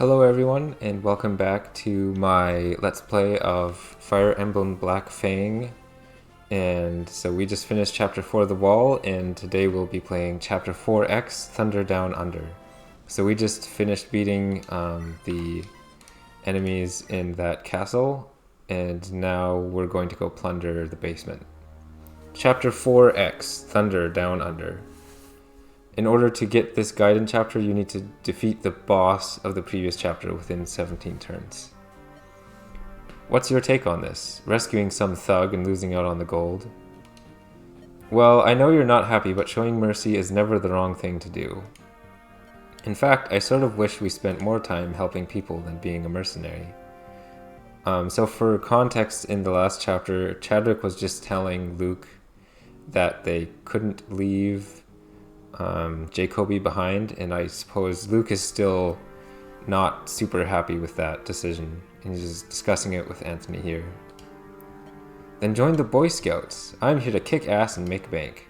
Hello everyone, and welcome back to my Let's Play of Fire Emblem Black Fang. And so we just finished Chapter 4 of the Wall, and today we'll be playing Chapter 4X, Thunder Down Under. So we just finished beating the enemies in that castle, and now we're going to go plunder the basement. Chapter 4X, Thunder Down Under. In order to get this Gaiden chapter, you need to defeat the boss of the previous chapter within 17 turns. What's your take on this? Rescuing some thug and losing out on the gold? Well, I know you're not happy, but showing mercy is never the wrong thing to do. In fact, I sort of wish we spent more time helping people than being a mercenary. So for context, in the last chapter, Chadwick was just telling Luke that they couldn't leave Jacoby behind, and I suppose Luke is still not super happy with that decision, and he's just discussing it with Anthony here. Then join the Boy Scouts. I'm here to kick ass and make bank.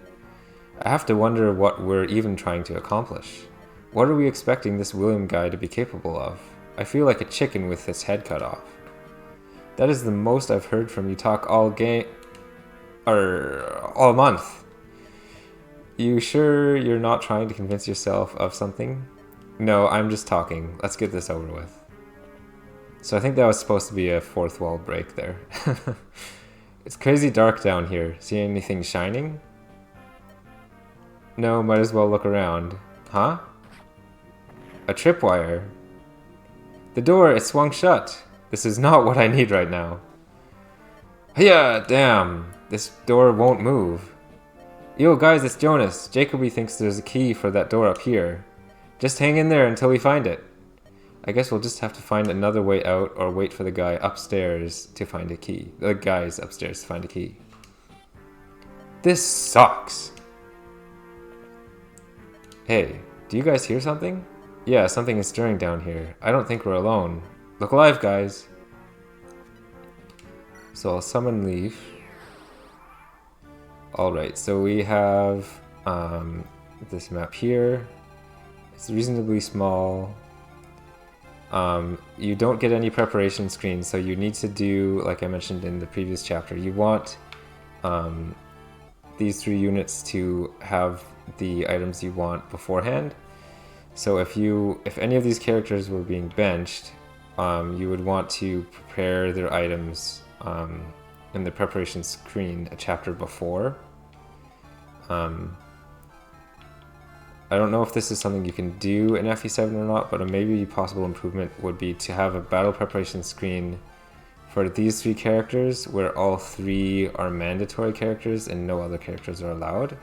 I have to wonder what we're even trying to accomplish. What are we expecting this William guy to be capable of? I feel like a chicken with its head cut off. That is the most I've heard from you talk all month. You sure you're not trying to convince yourself of something? No, I'm just talking. Let's get this over with. So I think that was supposed to be a fourth wall break there. It's crazy dark down here. See anything shining? No, might as well look around. Huh? A tripwire. The door, it swung shut. This is not what I need right now. Yeah, damn. This door won't move. Yo guys, it's Jonas. Jacoby thinks there's a key for that door up here. Just hang in there until we find it. I guess we'll just have to find another way out or wait for the guy upstairs to find a key. The guys upstairs to find a key. This sucks. Hey, do you guys hear something? Yeah, something is stirring down here. I don't think we're alone. Look alive, guys. So I'll summon Leaf. Alright, so we have this map here. It's reasonably small. You don't get any preparation screens, so you need to do, like I mentioned in the previous chapter, you want these 3 units to have the items you want beforehand. So if any of these characters were being benched, you would want to prepare their items in the preparation screen a chapter before. I don't know if this is something you can do in FE7 or not, but a maybe possible improvement would be to have a battle preparation screen for these 3 characters where all 3 are mandatory characters and no other characters are allowed.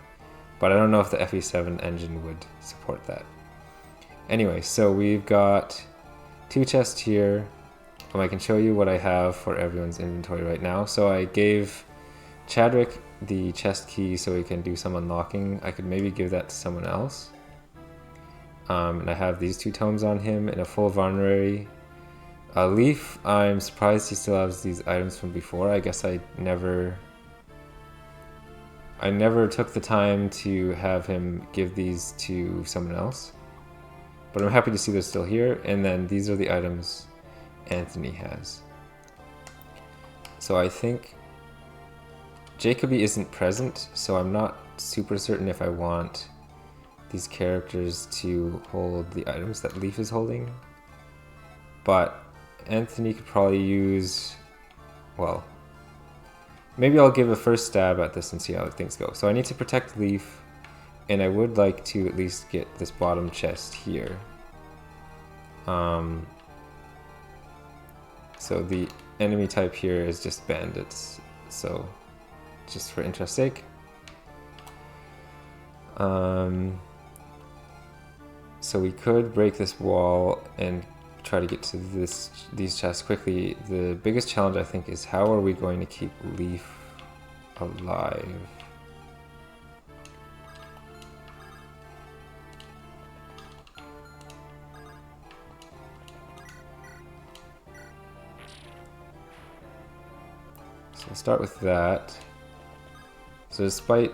But I don't know if the FE7 engine would support that. Anyway, so we've got 2 chests here. I can show you what I have for everyone's inventory right now. So I gave Chadwick the chest key so he can do some unlocking. I could maybe give that to someone else. And I have these 2 tomes on him in a full vulnerary. Leaf, I'm surprised he still has these items from before. I guess I never took the time to have him give these to someone else. But I'm happy to see they're still here. And then these are the items Anthony has. So I think Jacoby isn't present, so I'm not super certain if I want these characters to hold the items that Leaf is holding. But Anthony could probably use, well, maybe I'll give a first stab at this and see how things go. So I need to protect Leaf, and I would like to at least get this bottom chest here. So the enemy type here is just bandits, so just for interest's sake. So we could break this wall and try to get to these chests quickly. The biggest challenge, I think, is how are we going to keep Leaf alive? So we'll start with that. So despite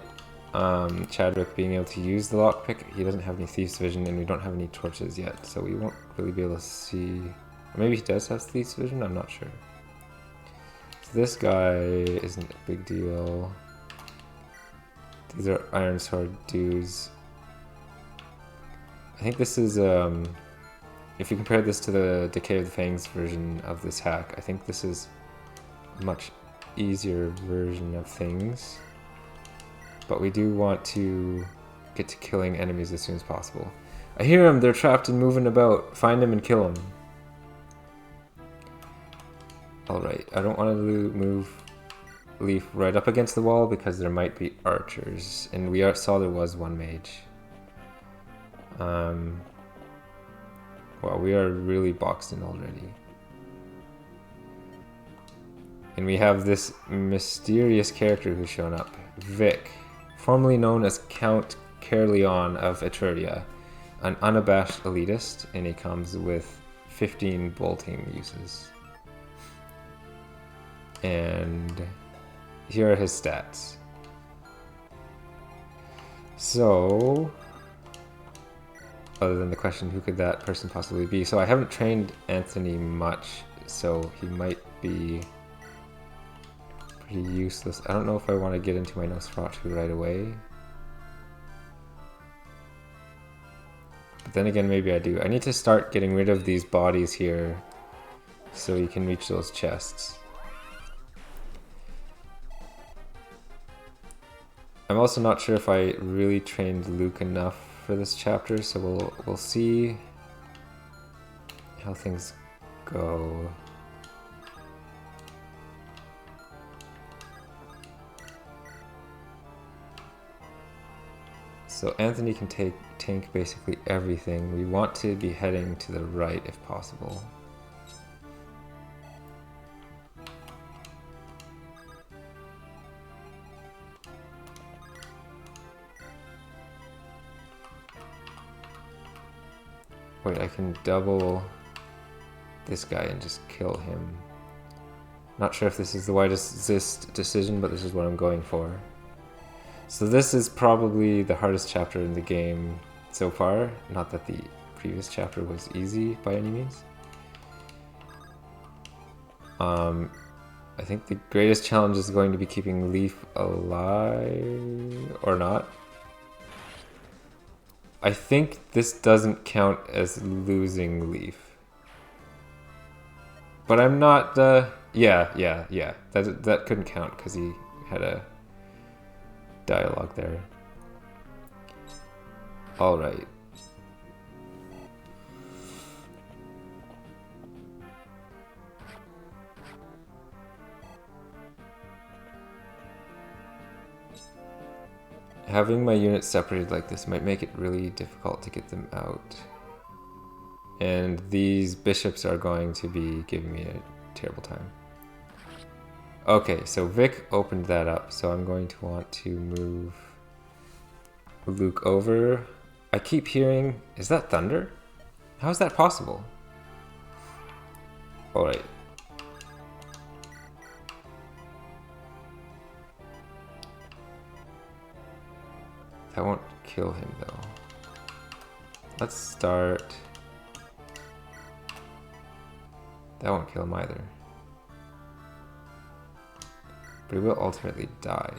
Chadwick being able to use the lockpick. He doesn't have any Thief's Vision, and we don't have any torches yet, so we won't really be able to see. Or maybe he does have Thief's Vision, I'm not sure. So this guy isn't a big deal. These are Iron Sword dudes. I think this is, if you compare this to the Decay of the Fangs version of this hack, I think this is a much easier version of things. But we do want to get to killing enemies as soon as possible. I hear them, they're trapped and moving about. Find them and kill them. Alright, I don't want to move Leaf right up against the wall because there might be archers. And we saw there was one mage. Well, we are really boxed in already. And we have this mysterious character who's shown up. Vic, formerly known as Count Caerleon of Etruria, an unabashed elitist, and he comes with 15 bolting uses. And here are his stats. So, other than the question, who could that person possibly be? So I haven't trained Anthony much, so he might be pretty useless. I don't know if I want to get into my Nosferatu right away. But then again, maybe I do. I need to start getting rid of these bodies here so you can reach those chests. I'm also not sure if I really trained Luke enough for this chapter, so we'll see how things go. So Anthony can tank basically everything. We want to be heading to the right if possible. Wait, I can double this guy and just kill him. Not sure if this is the wisest decision, but this is what I'm going for. So this is probably the hardest chapter in the game so far. Not that the previous chapter was easy by any means. I think the greatest challenge is going to be keeping Leaf alive, or not. I think this doesn't count as losing Leaf. But I'm not, yeah. That couldn't count because he had a dialogue there. Alright. Having my units separated like this might make it really difficult to get them out. And these bishops are going to be giving me a terrible time. Okay, so Vic opened that up, so I'm going to want to move Luke over. I keep hearing, is that thunder? How is that possible? Alright. That won't kill him though. Let's start. That won't kill him either. But he will ultimately die.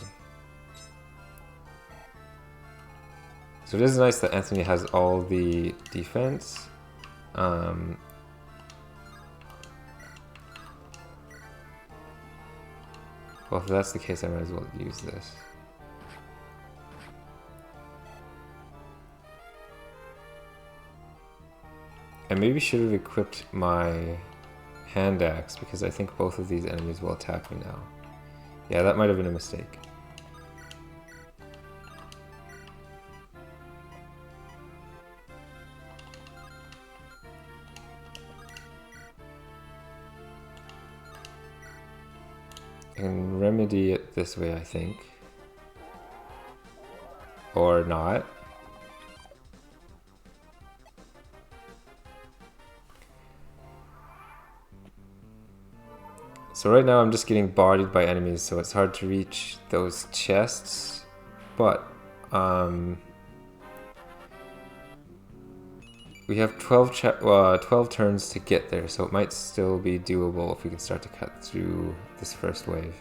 So it is nice that Anthony has all the defense. Well, if that's the case, I might as well use this. I maybe should have equipped my hand axe because I think both of these enemies will attack me now. Yeah, that might have been a mistake. I can remedy it this way, I think. Or not. So right now I'm just getting bodied by enemies, so it's hard to reach those chests. But We have 12 turns to get there, so it might still be doable if we can start to cut through this first wave.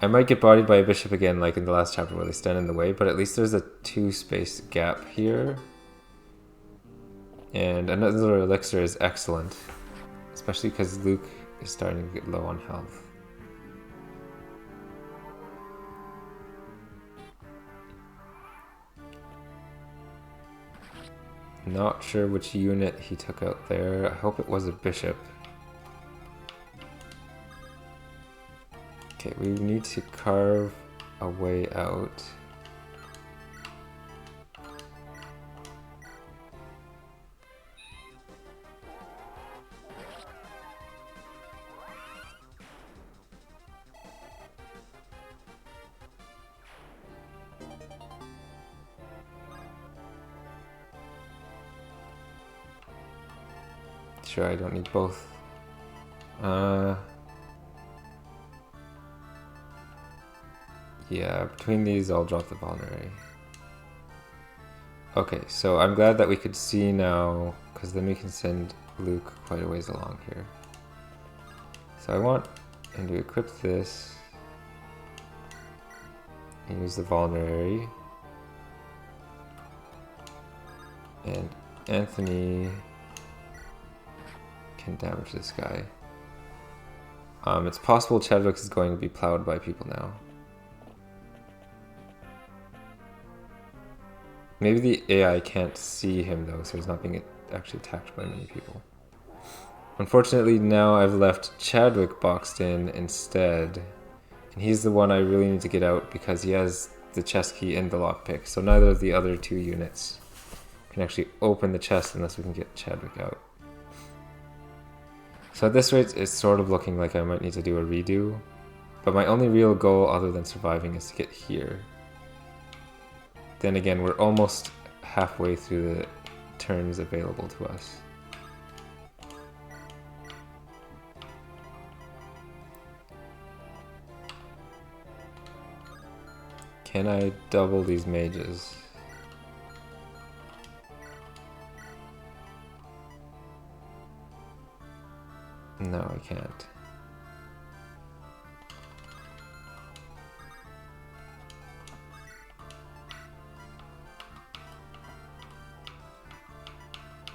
I might get bodied by a bishop again, like in the last chapter where they stand in the way, but at least there's a 2-space gap here. And another elixir is excellent, especially because Luke is starting to get low on health. Not sure which unit he took out there. I hope it was a bishop. Okay, we need to carve a way out. Sure, I don't need both. Yeah, between these I'll drop the vulnerary. Okay, so I'm glad that we could see now, because then we can send Luke quite a ways along here. So I want him to equip this and use the vulnerary. And Anthony can damage this guy. It's possible Chadwick is going to be plowed by people now. Maybe the AI can't see him though, so he's not being actually attacked by many people. Unfortunately, now I've left Chadwick boxed in instead, and he's the one I really need to get out because he has the chest key and the lockpick, so neither of the other two units can actually open the chest unless we can get Chadwick out. So at this rate, it's sort of looking like I might need to do a redo, but my only real goal other than surviving is to get here. Then again, we're almost halfway through the turns available to us. Can I double these mages? No, I can't.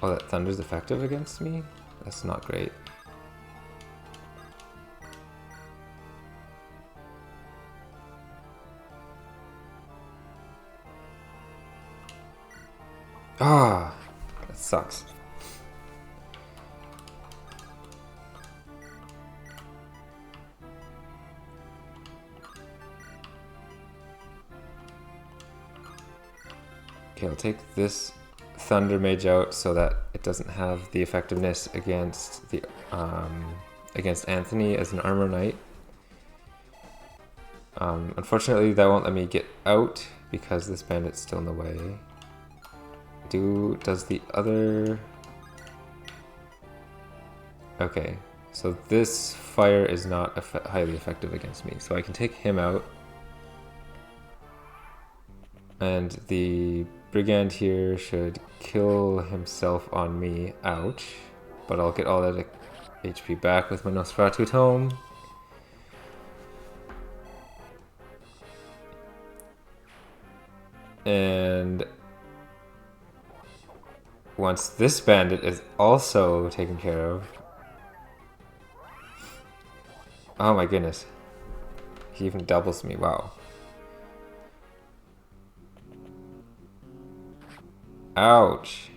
Oh, that thunder's effective against me? That's not great. Ah, that sucks. Okay, I'll take this Thunder Mage out so that it doesn't have the effectiveness against the against Anthony as an armor knight. Unfortunately, that won't let me get out because this bandit's still in the way. Does the other... Okay, so this fire is not highly effective against me, so I can take him out. And the Brigand here should kill himself on me. Ouch. But I'll get all that HP back with my Nosferatu Tome. And once this bandit is also taken care of... Oh my goodness. He even doubles me, wow. Ouch.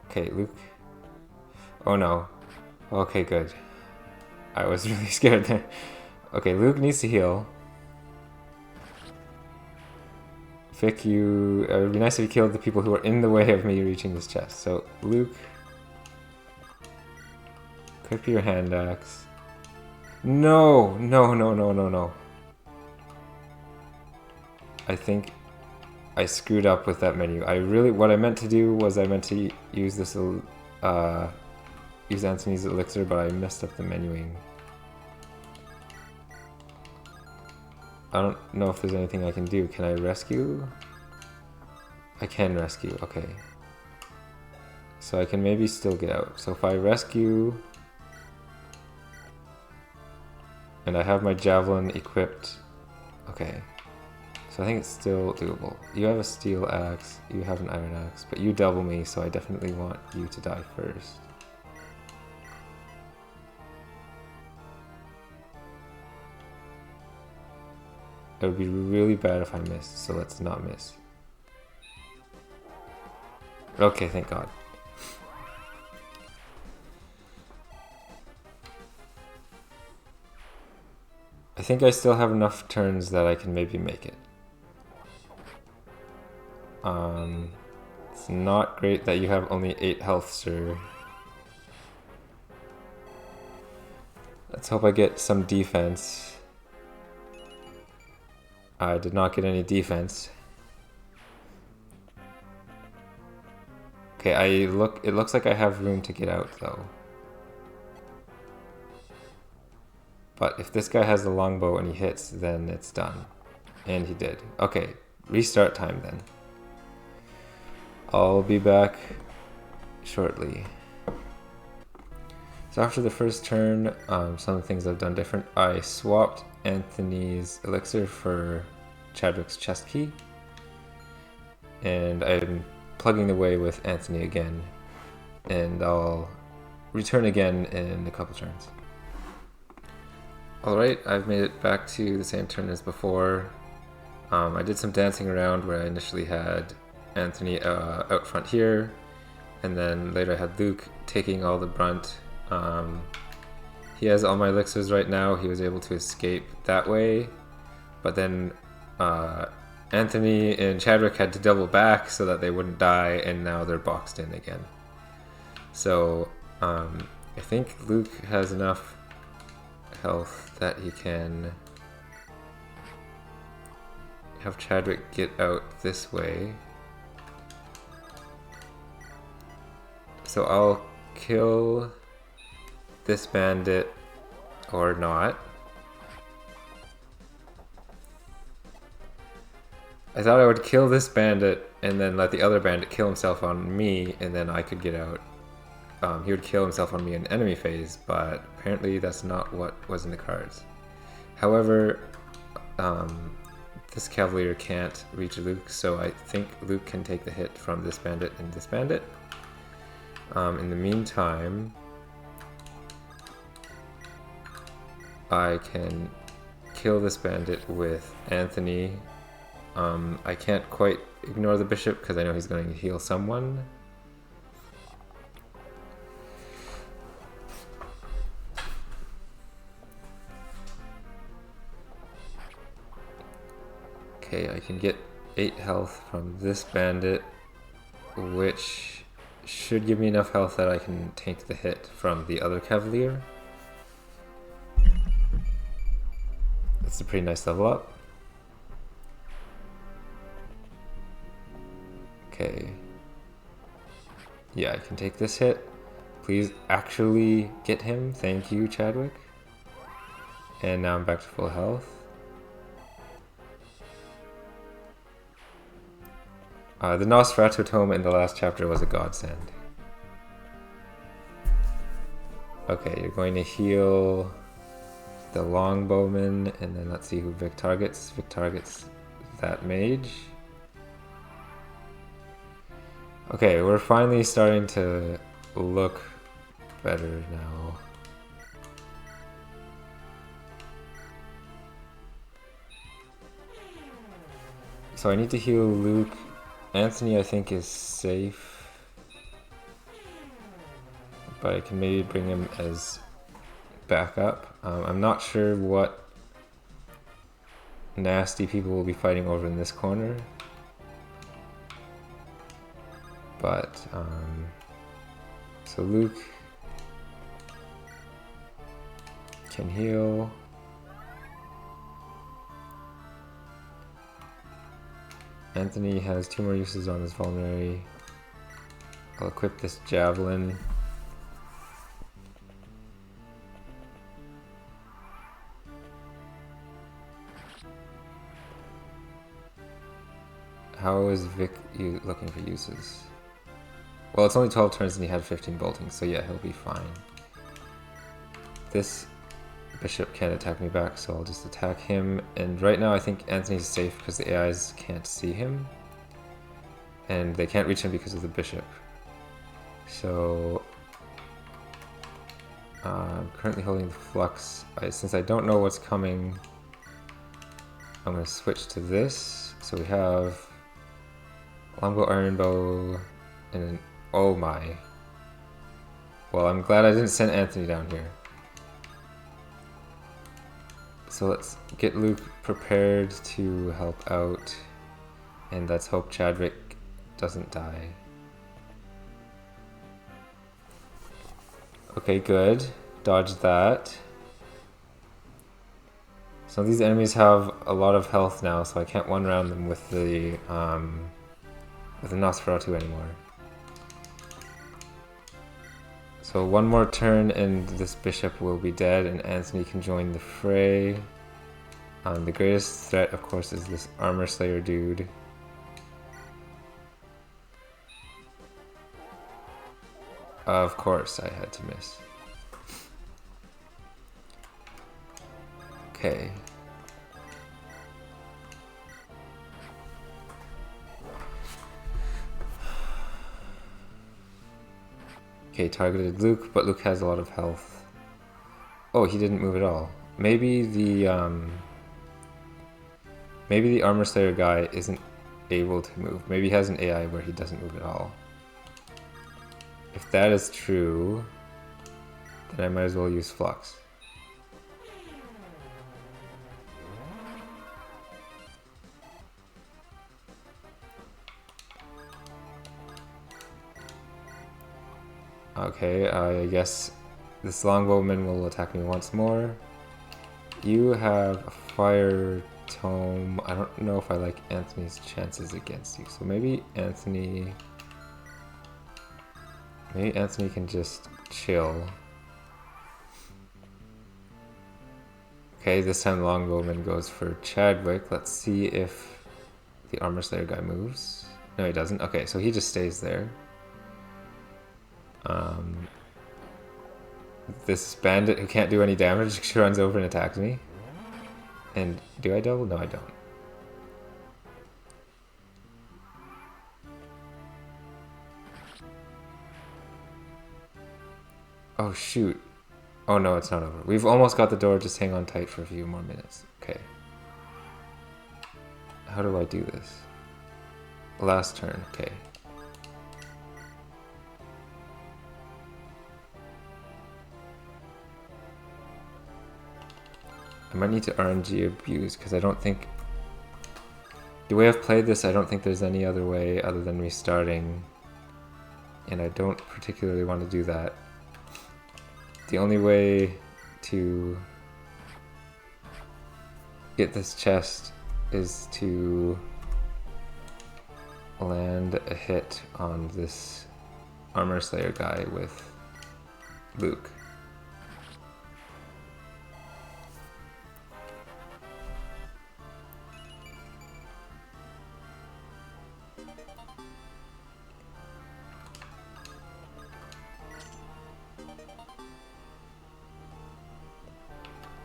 Okay, Luke. Oh no. Okay, good. I was really scared there. Okay, Luke needs to heal. Vic, it would be nice if you killed the people who are in the way of me reaching this chest. So, Luke. Equip your hand axe. No! No, no, no, no, no. I think I screwed up with that menu. What I meant to do was I meant to use this, use Anthony's elixir, but I messed up the menuing. I don't know if there's anything I can do. Can I rescue? I can rescue, okay. So I can maybe still get out. So if I rescue, and I have my javelin equipped, okay. So I think it's still doable. You have a steel axe, you have an iron axe, but you double me, so I definitely want you to die first. It would be really bad if I missed, so let's not miss. Okay, thank God. I think I still have enough turns that I can maybe make it. It's not great that you have only 8 health, sir. Let's hope I get some defense. I did not get any defense. Okay, it looks like I have room to get out though. But if this guy has the longbow and he hits, then it's done. And he did. Okay, restart time then. I'll be back shortly. So after the first turn, some of the things I've done different. I swapped Anthony's elixir for Chadwick's chest key. And I'm plugging away with Anthony again. And I'll return again in a couple turns. Alright, I've made it back to the same turn as before. I did some dancing around where I initially had Anthony out front here, and then later I had Luke taking all the brunt. He has all my elixirs right now. He was able to escape that way, but then Anthony and Chadwick had to double back so that they wouldn't die, and now they're boxed in again. So I think Luke has enough health that he can have Chadwick get out this way. So I'll kill this bandit or not. I thought I would kill this bandit and then let the other bandit kill himself on me, and then I could get out. He would kill himself on me in enemy phase, but apparently that's not what was in the cards. However, this cavalier can't reach Luke, so I think Luke can take the hit from this bandit and this bandit. In the meantime, I can kill this bandit with Anthony. I can't quite ignore the bishop because I know he's going to heal someone. Okay, I can get 8 health from this bandit, which should give me enough health that I can tank the hit from the other cavalier. That's a pretty nice level up. Okay. Yeah, I can take this hit. Please actually get him. Thank you, Chadwick. And now I'm back to full health. The Nosferatu tome in the last chapter was a godsend. Okay, you're going to heal the longbowman, and then let's see who Vic targets. Vic targets that mage. Okay, we're finally starting to look better now. So I need to heal Luke. Anthony, I think, is safe, but I can maybe bring him as backup. I'm not sure what nasty people will be fighting over in this corner, but so Luke can heal. Anthony has 2 more uses on his vulnerary. I'll equip this javelin. How is Vic looking for uses? Well, it's only 12 turns and he had 15 bolting, so yeah, he'll be fine. This bishop can't attack me back, so I'll just attack him. And right now I think Anthony's safe because the AIs can't see him. And they can't reach him because of the bishop. So I'm currently holding the flux. Since I don't know what's coming, I'm going to switch to this. So we have longbow, iron bow, and an oh my. Well, I'm glad I didn't send Anthony down here. So let's get Luke prepared to help out, and let's hope Chadwick doesn't die. Okay, good. Dodged that. So these enemies have a lot of health now, so I can't one-round them with the Nosferatu anymore. So one more turn and this bishop will be dead and Anthony can join the fray. The greatest threat, of course, is this armor slayer dude. Of course, I had to miss. Okay. Okay, targeted Luke, but Luke has a lot of health. Oh, he didn't move at all. Maybe the armor slayer guy isn't able to move. Maybe he has an AI where he doesn't move at all. If that is true, then I might as well use flux. Okay, I guess this longbowman will attack me once more. You have a fire tome. I don't know if I like Anthony's chances against you. So maybe Anthony can just chill. Okay, this time the longbowman goes for Chadwick. Let's see if the armor slayer guy moves. No, he doesn't. Okay, so he just stays there. This bandit who can't do any damage runs over and attacks me. And do I double? No, I don't. Oh shoot. Oh no, it's not over. We've almost got the door, just hang on tight for a few more minutes. Okay. How do I do this? Last turn, okay. I might need to RNG abuse because I don't think... The way I've played this, I don't think there's any other way other than restarting. And I don't particularly want to do that. The only way to get this chest is to land a hit on this armor slayer guy with Luke.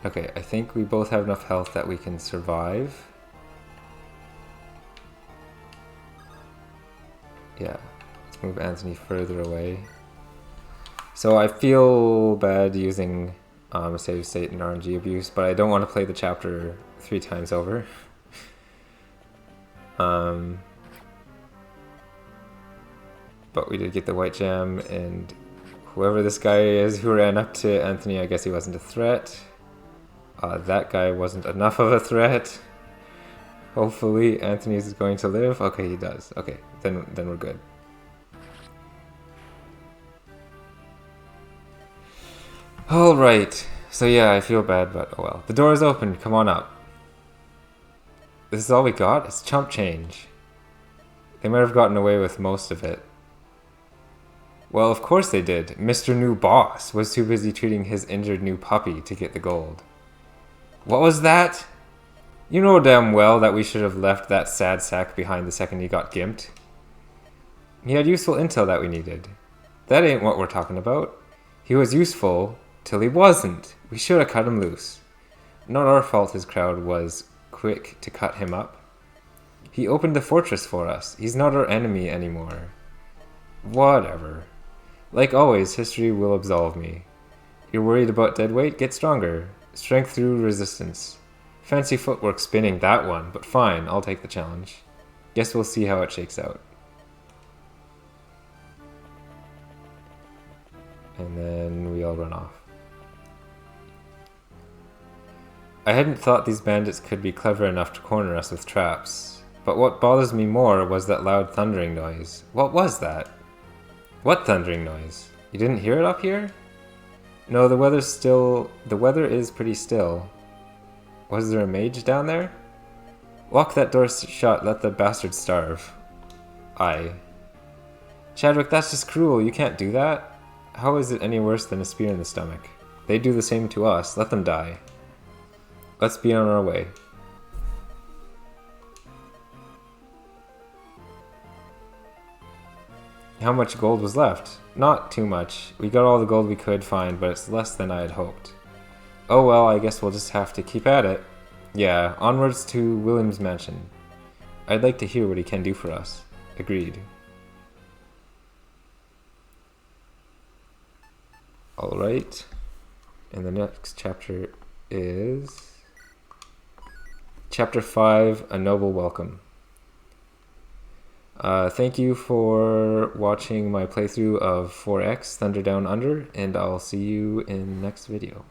Okay, I think we both have enough health that we can survive. Yeah, let's move Anthony further away. So I feel bad using save state and RNG abuse, but I don't want to play the chapter 3 times over. But we did get the white gem, and whoever this guy is who ran up to Anthony, I guess he wasn't a threat. That guy wasn't enough of a threat. Hopefully Anthony's is going to live. Okay, he does. Okay, then we're good. Alright, so yeah, I feel bad, but oh well. The door is open, come on up. This is all we got? It's chump change. They might have gotten away with most of it. Well, of course they did. Mr. New Boss was too busy treating his injured new puppy to get the gold. What was that? You know damn well that we should have left that sad sack behind the second he got gimped. He had useful intel that we needed. That ain't what we're talking about. He was useful till he wasn't. We should have cut him loose. Not our fault his crowd was quick to cut him up. He opened the fortress for us. He's not our enemy anymore. Whatever. Like always, history will absolve me. You're worried about deadweight? Get stronger. Strength through resistance. Fancy footwork spinning that one, but fine, I'll take the challenge. Guess we'll see how it shakes out. And then we all run off. I hadn't thought these bandits could be clever enough to corner us with traps. But what bothers me more was that loud thundering noise. What was that? What thundering noise? You didn't hear it up here? No, the weather is pretty still. Was there a mage down there? Lock that door shut, let the bastard starve. Aye. Chadwick, that's just cruel, you can't do that. How is it any worse than a spear in the stomach? They do the same to us, let them die. Let's be on our way. How much gold was left? Not too much. We got all the gold we could find, but it's less than I had hoped. Oh well, I guess we'll just have to keep at it. Yeah, onwards to William's mansion. I'd like to hear what he can do for us. Agreed. Alright. And the next chapter is... Chapter 5, A Noble Welcome. Thank you for watching my playthrough of 4X Thunder Down Under, and I'll see you in the next video.